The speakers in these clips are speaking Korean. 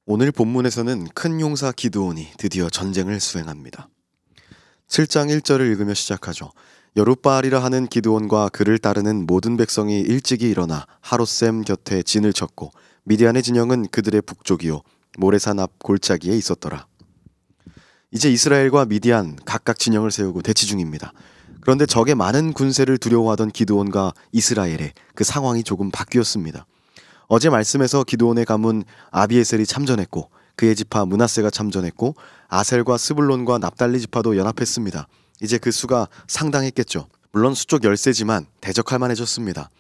오늘 본문에서는 큰 용사 기드온이 드디어 전쟁을 수행합니다. 7장 1절을 읽으며 시작하죠. 여룻바알이라 하는 기드온과 그를 따르는 모든 백성이 일찍이 일어나 하롯셈 곁에 진을 쳤고 미디안의 진영은 그들의 북쪽이요 모레산 앞 골짜기에 있었더라. 이제 이스라엘과 미디안 각각 진영을 세우고 대치 중입니다. 그런데 적의 많은 군세를 두려워하던 기드온과 이스라엘의 그 상황이 조금 바뀌었습니다. 어제 말씀에서 기드온의 가문 아비에셀이 참전했고 그의 지파 므낫세가 참전했고 아셀과 스불론과 납달리 지파도 연합했습니다. 이제 그 수가 상당했겠죠. 물론 수족 열세지만 대적할 만해졌습니다.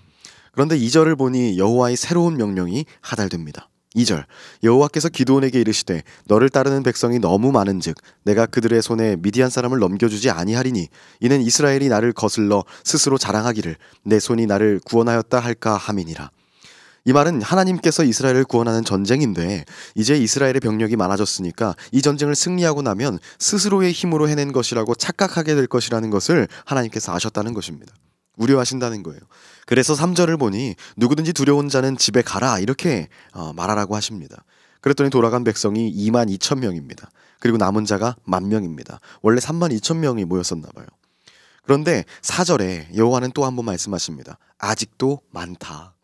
그런데 2절을 보니 여호와의 새로운 명령이 하달됩니다. 2절 여호와께서 기드온에게 이르시되 너를 따르는 백성이 너무 많은즉 내가 그들의 손에 미디안 사람을 넘겨주지 아니하리니 이는 이스라엘이 나를 거슬러 스스로 자랑하기를 내 손이 나를 구원하였다 할까 함이니라. 이 말은 하나님께서 이스라엘을 구원하는 전쟁인데 이제 이스라엘의 병력이 많아졌으니까 이 전쟁을 승리하고 나면 스스로의 힘으로 해낸 것이라고 착각하게 될 것이라는 것을 하나님께서 아셨다는 것입니다. 우려하신다는 거예요. 그래서 3절을 보니 누구든지 두려운 자는 집에 가라 이렇게 말하라고 하십니다. 그랬더니 돌아간 백성이 22,000명입니다. 그리고 남은 자가 10,000명입니다. 원래 32,000명이 모였었나 봐요. 그런데 4절에 여호와는 또 한 번 말씀하십니다. 아직도 많다.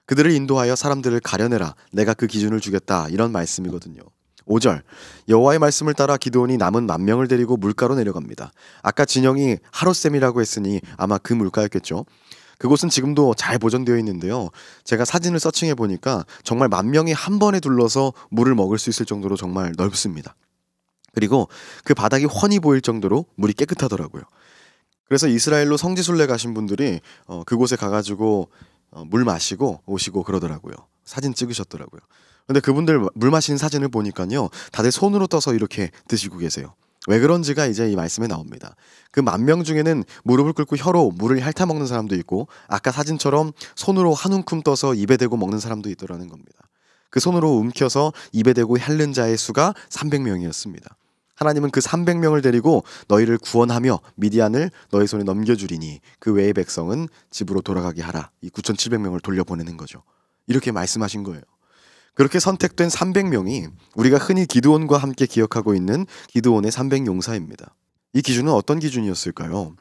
그들을 인도하여 사람들을 가려내라. 내가 그 기준을 주겠다. 이런 말씀이거든요. 5절 여호와의 말씀을 따라 기드온이 남은 10,000명을 데리고 물가로 내려갑니다. 아까 진영이 하롯셈이라고 했으니 아마 그 물가였겠죠. 그곳은 지금도 잘 보존되어 있는데요. 제가 사진을 서칭해 보니까 정말 10,000명이 한 번에 둘러서 물을 먹을 수 있을 정도로 정말 넓습니다. 그리고 그 바닥이 훤히 보일 정도로 물이 깨끗하더라고요. 그래서 이스라엘로 성지순례 가신 분들이 그곳에 가가지고 물 마시고 오시고 그러더라고요. 사진 찍으셨더라고요. 근데 그분들 물 마시는 사진을 보니까요, 다들 손으로 떠서 이렇게 드시고 계세요. 왜 그런지가 이제 이 말씀에 나옵니다. 그 10,000명 중에는 무릎을 꿇고 혀로 물을 핥아 먹는 사람도 있고 아까 사진처럼 손으로 한 움큼 떠서 입에 대고 먹는 사람도 있더라는 겁니다. 그 손으로 움켜서 입에 대고 핥는 자의 수가 300명이었습니다. 하나님은 그 300명을 데리고 너희를 구원하며 미디안을 너희 손에 넘겨주리니 그 외의 백성은 집으로 돌아가게 하라. 이 9,700명을 돌려보내는 거죠. 이렇게 말씀하신 거예요. 그렇게 선택된 300명이 우리가 흔히 기드온과 함께 기억하고 있는 기드온의 300용사입니다. 이 기준은 어떤 기준이었을까요?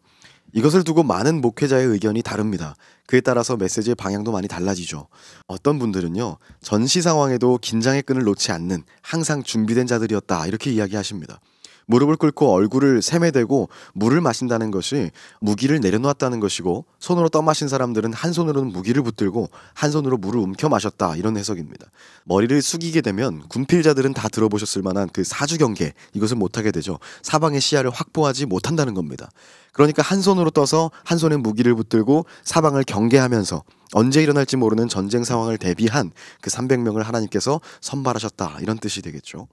이것을 두고 많은 목회자의 의견이 다릅니다. 그에 따라서 메시지의 방향도 많이 달라지죠. 어떤 분들은요, 전시 상황에도 긴장의 끈을 놓지 않는 항상 준비된 자들이었다 이렇게 이야기하십니다. 무릎을 꿇고 얼굴을 샘에 대고 물을 마신다는 것이 무기를 내려놓았다는 것이고 손으로 떠마신 사람들은 한 손으로는 무기를 붙들고 한 손으로 물을 움켜 마셨다 이런 해석입니다. 머리를 숙이게 되면 군필자들은 다 들어보셨을 만한 그 사주경계 이것을 못하게 되죠. 사방의 시야를 확보하지 못한다는 겁니다. 그러니까 한 손으로 떠서 한 손에 무기를 붙들고 사방을 경계하면서 언제 일어날지 모르는 전쟁 상황을 대비한 그 300명을 하나님께서 선발하셨다 이런 뜻이 되겠죠.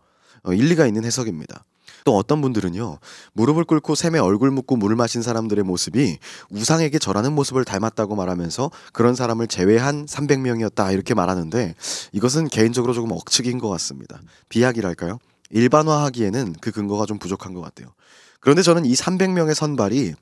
일리가 있는 해석입니다. 또 어떤 분들은요, 무릎을 꿇고 샘에 얼굴 묻고 물을 마신 사람들의 모습이 우상에게 절하는 모습을 닮았다고 말하면서 그런 사람을 제외한 300명이었다 이렇게 말하는데 이것은 개인적으로 조금 억측인 것 같습니다. 비약이랄까요? 일반화하기에는 그 근거가 좀 부족한 것 같아요. 그런데 저는 이 300명의 선발이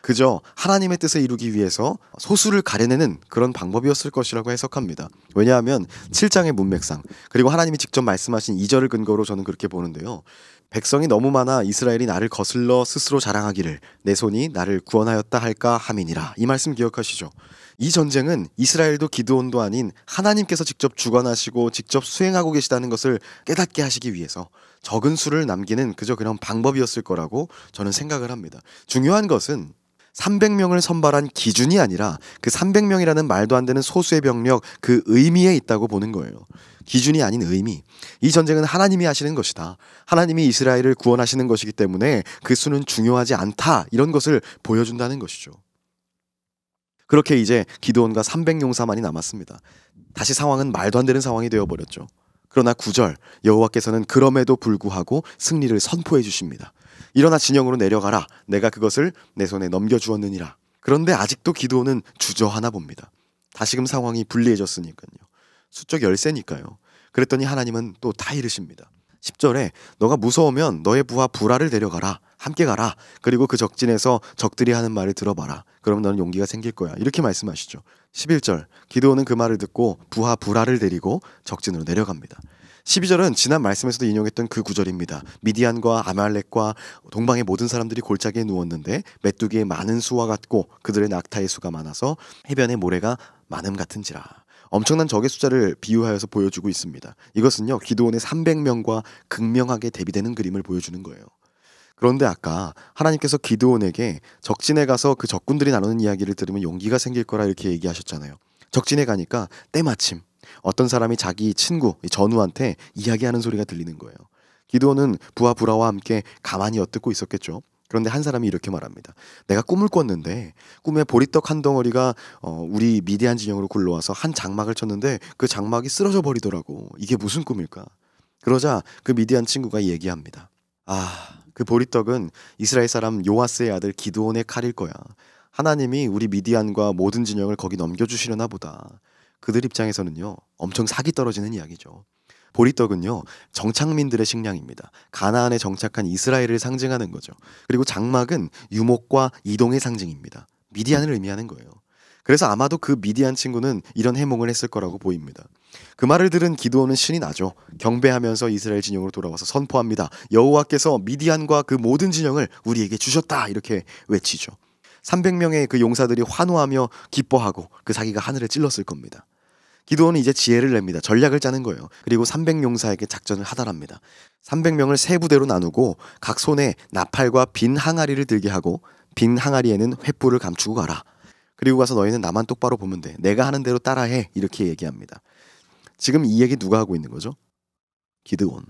그저 하나님의 뜻을 이루기 위해서 소수를 가려내는 그런 방법이었을 것이라고 해석합니다. 왜냐하면 7장의 문맥상 그리고 하나님이 직접 말씀하신 2절을 근거로 저는 그렇게 보는데요. 백성이 너무 많아 이스라엘이 나를 거슬러 스스로 자랑하기를 내 손이 나를 구원하였다 할까 함이니라. 이 말씀 기억하시죠? 이 전쟁은 이스라엘도 기드온도 아닌 하나님께서 직접 주관하시고 직접 수행하고 계시다는 것을 깨닫게 하시기 위해서 적은 수를 남기는 그저 그런 방법이었을 거라고 저는 생각을 합니다. 중요한 것은 300명을 선발한 기준이 아니라 그 300명이라는 말도 안 되는 소수의 병력 그 의미에 있다고 보는 거예요. 기준이 아닌 의미. 이 전쟁은 하나님이 하시는 것이다. 하나님이 이스라엘을 구원하시는 것이기 때문에 그 수는 중요하지 않다. 이런 것을 보여준다는 것이죠. 그렇게 이제 기드온과 300용사만이 남았습니다. 다시 상황은 말도 안 되는 상황이 되어버렸죠. 그러나 9절 여호와께서는 그럼에도 불구하고 승리를 선포해 주십니다. 일어나 진영으로 내려가라. 내가 그것을 내 손에 넘겨주었느니라. 그런데 아직도 기드온은 주저하나 봅니다. 다시금 상황이 불리해졌으니까요. 수적 열세니까요. 그랬더니 하나님은 또 다 이르십니다. 10절에 너가 무서우면 너의 부하 부라를 데려가라. 함께 가라. 그리고 그 적진에서 적들이 하는 말을 들어봐라. 그럼 너는 용기가 생길 거야. 이렇게 말씀하시죠. 11절 기드온은 그 말을 듣고 부하 부라를 데리고 적진으로 내려갑니다. 12절은 지난 말씀에서도 인용했던 그 구절입니다. 미디안과 아말렉과 동방의 모든 사람들이 골짜기에 누웠는데 메뚜기의 많은 수와 같고 그들의 낙타의 수가 많아서 해변의 모래가 많음 같은지라. 엄청난 적의 숫자를 비유하여서 보여주고 있습니다. 이것은요, 기드온의 300명과 극명하게 대비되는 그림을 보여주는 거예요. 그런데 아까 하나님께서 기드온에게 적진에 가서 그 적군들이 나누는 이야기를 들으면 용기가 생길 거라 이렇게 얘기하셨잖아요. 적진에 가니까 때마침 어떤 사람이 자기 친구 전우한테 이야기하는 소리가 들리는 거예요. 기드온은 부하 불화와 함께 가만히 엿듣고 있었겠죠. 그런데 한 사람이 이렇게 말합니다. 내가 꿈을 꿨는데 꿈에 보리떡 한 덩어리가 우리 미디안 진영으로 굴러와서 한 장막을 쳤는데 그 장막이 쓰러져 버리더라고. 이게 무슨 꿈일까? 그러자 그 미디안 친구가 얘기합니다. 그 보리떡은 이스라엘 사람 요아스의 아들 기드온의 칼일 거야. 하나님이 우리 미디안과 모든 진영을 거기 넘겨주시려나 보다. 그들 입장에서는요, 엄청 사기 떨어지는 이야기죠. 보리떡은요, 정착민들의 식량입니다. 가나안에 정착한 이스라엘을 상징하는 거죠. 그리고 장막은 유목과 이동의 상징입니다. 미디안을 의미하는 거예요. 그래서 아마도 그 미디안 친구는 이런 해몽을 했을 거라고 보입니다. 그 말을 들은 기드온은 신이 나죠. 경배하면서 이스라엘 진영으로 돌아와서 선포합니다. 여호와께서 미디안과 그 모든 진영을 우리에게 주셨다. 이렇게 외치죠. 300명의 그 용사들이 환호하며 기뻐하고 그 사기가 하늘에 찔렀을 겁니다. 기드온은 이제 지혜를 냅니다. 전략을 짜는 거예요. 그리고 300용사에게 작전을 하달합니다. 300명을 세 부대로 나누고 각 손에 나팔과 빈 항아리를 들게 하고 빈 항아리에는 횃불을 감추고 가라. 그리고 가서 너희는 나만 똑바로 보면 돼. 내가 하는 대로 따라해. 이렇게 얘기합니다. 지금 이 얘기 누가 하고 있는 거죠? 기드온.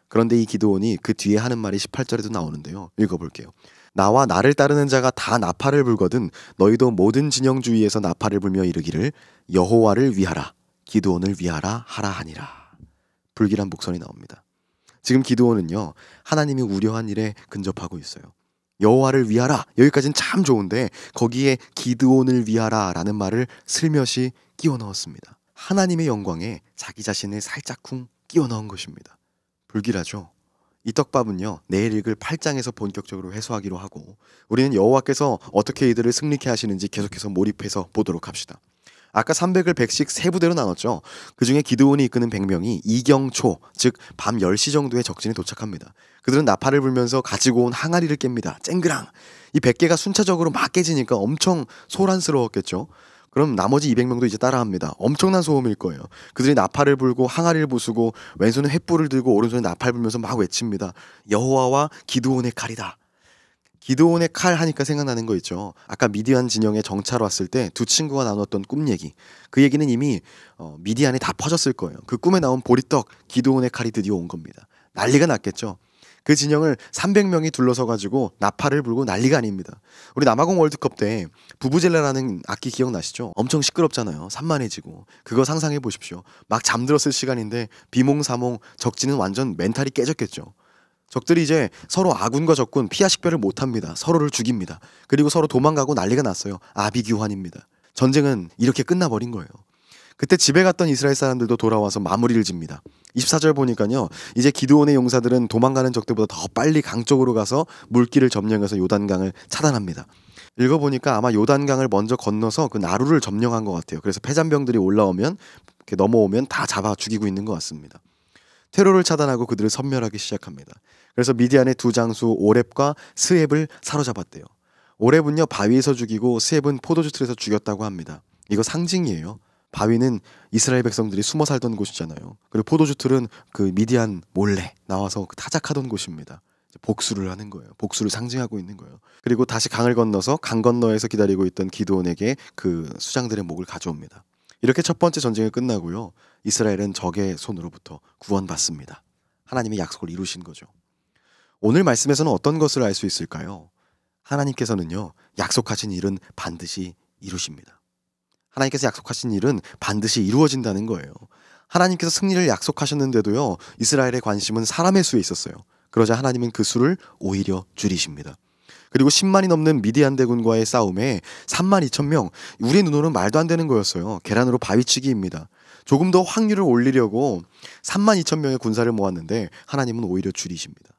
그런데 이 기드온이 그 뒤에 하는 말이 18절에도 나오는데요. 읽어볼게요. 나와 나를 따르는 자가 다 나팔을 불거든 너희도 모든 진영 주위에서 나팔을 불며 이르기를 여호와를 위하라. 기드온을 위하라 하라 하니라. 불길한 목소리 나옵니다. 지금 기드온은요, 하나님이 우려한 일에 근접하고 있어요. 여호와를 위하라. 여기까지는 참 좋은데 거기에 기드온을 위하라 라는 말을 슬며시 끼워 넣었습니다. 하나님의 영광에 자기 자신을 살짝쿵 끼워 넣은 것입니다. 불길하죠. 이 떡밥은요, 내일 읽을 8장에서 본격적으로 해소하기로 하고 우리는 여호와께서 어떻게 이들을 승리케 하시는지 계속해서 몰입해서 보도록 합시다. 아까 300을 100씩 세 부대로 나눴죠. 그중에 기드온이 이끄는 100명이 이경초, 즉 밤 10시 정도에 적진에 도착합니다. 그들은 나팔을 불면서 가지고 온 항아리를 깹니다. 쨍그랑! 이 100개가 순차적으로 막 깨지니까 엄청 소란스러웠겠죠. 그럼 나머지 200명도 이제 따라합니다. 엄청난 소음일 거예요. 그들이 나팔을 불고 항아리를 부수고 왼손에 횃불을 들고 오른손에 나팔 불면서 막 외칩니다. 여호와와 기드온의 칼이다. 기드온의 칼 하니까 생각나는 거 있죠. 아까 미디안 진영에 정찰 왔을 때 두 친구가 나눴던 꿈 얘기. 그 얘기는 이미 미디안에 다 퍼졌을 거예요. 그 꿈에 나온 보리떡, 기드온의 칼이 드디어 온 겁니다. 난리가 났겠죠. 그 진영을 300명이 둘러서 가지고 나팔을 불고 난리가 아닙니다. 우리 남아공 월드컵 때 부부젤라라는 악기 기억나시죠? 엄청 시끄럽잖아요. 산만해지고. 그거 상상해 보십시오. 막 잠들었을 시간인데 비몽사몽 적진은 완전 멘탈이 깨졌겠죠. 적들이 이제 서로 아군과 적군 피하 식별을 못합니다. 서로를 죽입니다. 그리고 서로 도망가고 난리가 났어요. 아비규환입니다. 전쟁은 이렇게 끝나버린 거예요. 그때 집에 갔던 이스라엘 사람들도 돌아와서 마무리를 집니다. 24절 보니까요, 이제 기드온의 용사들은 도망가는 적들보다 더 빨리 강 쪽으로 가서 물길을 점령해서 요단강을 차단합니다. 읽어보니까 아마 요단강을 먼저 건너서 그 나루를 점령한 것 같아요. 그래서 패잔병들이 올라오면 이렇게 넘어오면 다 잡아 죽이고 있는 것 같습니다. 테러를 차단하고 그들을 섬멸하기 시작합니다. 그래서 미디안의 두 장수 오렙과 스앱을 사로잡았대요. 오렙은요, 바위에서 죽이고 스앱은 포도주 틀에서 죽였다고 합니다. 이거 상징이에요. 바위는 이스라엘 백성들이 숨어 살던 곳이잖아요. 그리고 포도주 틀은 그 미디안 몰래 나와서 타작하던 곳입니다. 복수를 하는 거예요. 복수를 상징하고 있는 거예요. 그리고 다시 강을 건너서 강 건너에서 기다리고 있던 기드온에게 그 수장들의 목을 가져옵니다. 이렇게 첫 번째 전쟁이 끝나고요, 이스라엘은 적의 손으로부터 구원받습니다. 하나님의 약속을 이루신 거죠. 오늘 말씀에서는 어떤 것을 알 수 있을까요? 하나님께서는요, 약속하신 일은 반드시 이루십니다. 하나님께서 약속하신 일은 반드시 이루어진다는 거예요. 하나님께서 승리를 약속하셨는데도요, 이스라엘의 관심은 사람의 수에 있었어요. 그러자 하나님은 그 수를 오히려 줄이십니다. 그리고 10만이 넘는 미디안 대군과의 싸움에 3만 2천 명, 우리 눈으로는 말도 안 되는 거였어요. 계란으로 바위치기입니다. 조금 더 확률을 올리려고 3만 2천 명의 군사를 모았는데 하나님은 오히려 줄이십니다.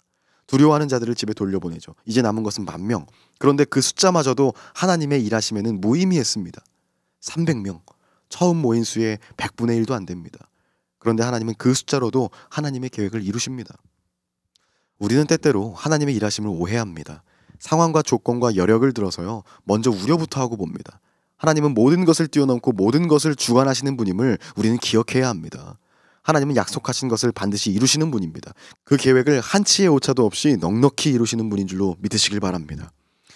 두려워하는 자들을 집에 돌려보내죠. 이제 남은 것은 10,000명. 그런데 그 숫자마저도 하나님의 일하심에는 무의미했습니다. 300명. 처음 모인 수의 100분의 1도 안 됩니다. 그런데 하나님은 그 숫자로도 하나님의 계획을 이루십니다. 우리는 때때로 하나님의 일하심을 오해합니다. 상황과 조건과 여력을 들어서요, 먼저 우려부터 하고 봅니다. 하나님은 모든 것을 뛰어넘고 모든 것을 주관하시는 분임을 우리는 기억해야 합니다. 하나님은 약속하신 것을 반드시 이루시는 분입니다. 그 계획을 한치의 오차도 없이 넉넉히 이루시는 분인 줄로 믿으시길 바랍니다.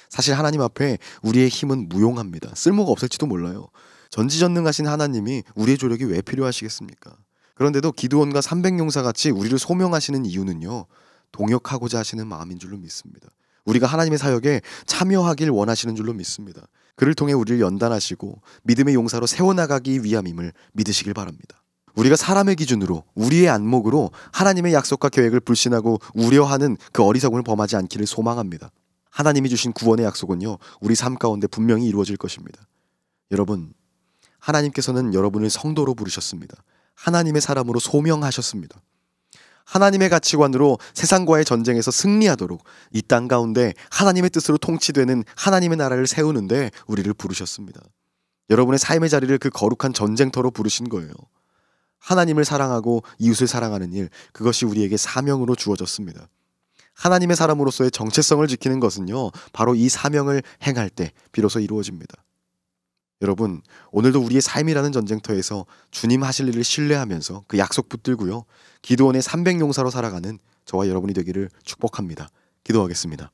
사실 하나님 앞에 우리의 힘은 무용합니다. 쓸모가 없을지도 몰라요. 전지전능하신 하나님이 우리의 조력이 왜 필요하시겠습니까? 그런데도 기드온과 300용사 같이 우리를 소명하시는 이유는요, 동역하고자 하시는 마음인 줄로 믿습니다. 우리가 하나님의 사역에 참여하길 원하시는 줄로 믿습니다. 그를 통해 우리를 연단하시고 믿음의 용사로 세워나가기 위함임을 믿으시길 바랍니다. 우리가 사람의 기준으로, 우리의 안목으로 하나님의 약속과 계획을 불신하고 우려하는 그 어리석음을 범하지 않기를 소망합니다. 하나님이 주신 구원의 약속은요, 우리 삶 가운데 분명히 이루어질 것입니다. 여러분, 하나님께서는 여러분을 성도로 부르셨습니다. 하나님의 사람으로 소명하셨습니다. 하나님의 가치관으로 세상과의 전쟁에서 승리하도록 이 땅 가운데 하나님의 뜻으로 통치되는 하나님의 나라를 세우는데 우리를 부르셨습니다. 여러분의 삶의 자리를 그 거룩한 전쟁터로 부르신 거예요. 하나님을 사랑하고 이웃을 사랑하는 일, 그것이 우리에게 사명으로 주어졌습니다. 하나님의 사람으로서의 정체성을 지키는 것은요, 바로 이 사명을 행할 때 비로소 이루어집니다. 여러분, 오늘도 우리의 삶이라는 전쟁터에서 주님 하실 일을 신뢰하면서 그 약속 붙들고요, 기드온의 300용사로 살아가는 저와 여러분이 되기를 축복합니다. 기도하겠습니다.